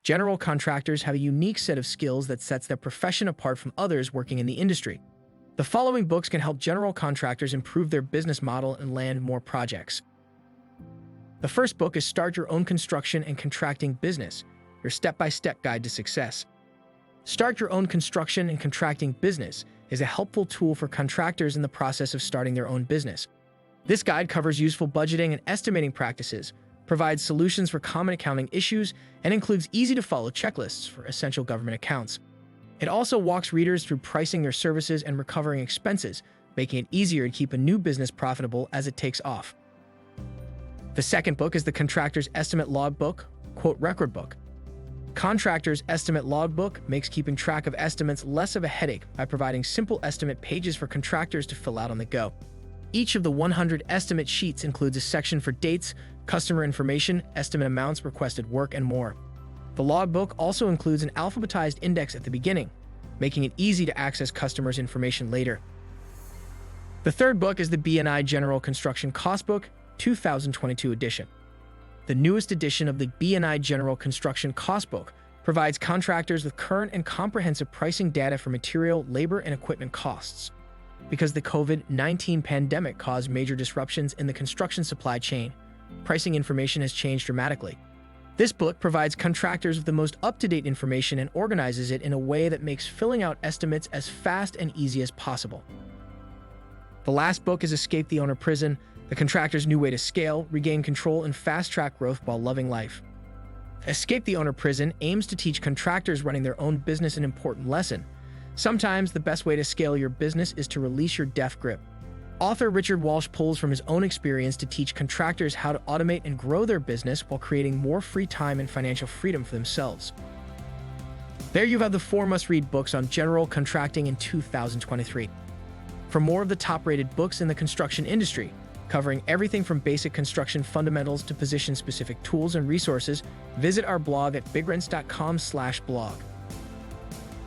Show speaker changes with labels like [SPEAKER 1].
[SPEAKER 1] General contractors have a unique set of skills that sets their profession apart from others working in the industry. The following books can help general contractors improve their business model and land more projects. The first book is Start Your Own Construction and Contracting Business, your step-by-step guide to success. Start Your Own Construction and Contracting Business is a helpful tool for contractors in the process of starting their own business. This guide covers useful budgeting and estimating practices, provides solutions for common accounting issues, and includes easy-to-follow checklists for essential government accounts. It also walks readers through pricing their services and recovering expenses, making it easier to keep a new business profitable as it takes off. The second book is the Contractor's Estimate Logbook, quote record book. Contractor's Estimate Logbook makes keeping track of estimates less of a headache by providing simple estimate pages for contractors to fill out on the go. Each of the 100 estimate sheets includes a section for dates, customer information, estimate amounts, requested work, and more. The logbook also includes an alphabetized index at the beginning, making it easy to access customers' information later. The third book is the B&I General Construction Cost Book, 2022 edition. The newest edition of the B&I General Construction Cost Book provides contractors with current and comprehensive pricing data for material, labor, and equipment costs. Because the COVID-19 pandemic caused major disruptions in the construction supply chain, pricing information has changed dramatically. This book provides contractors with the most up-to-date information and organizes it in a way that makes filling out estimates as fast and easy as possible. The last book is Escape the Owner Prison, the contractor's new way to scale, regain control, and fast-track growth while loving life. Escape the Owner Prison aims to teach contractors running their own business an important lesson. Sometimes the best way to scale your business is to release your death grip. Author Richard Walsh pulls from his own experience to teach contractors how to automate and grow their business while creating more free time and financial freedom for themselves. There you have the 4 must-read books on general contracting in 2023. For more of the top-rated books in the construction industry, covering everything from basic construction fundamentals to position-specific tools and resources, visit our blog at bigrents.com/blog.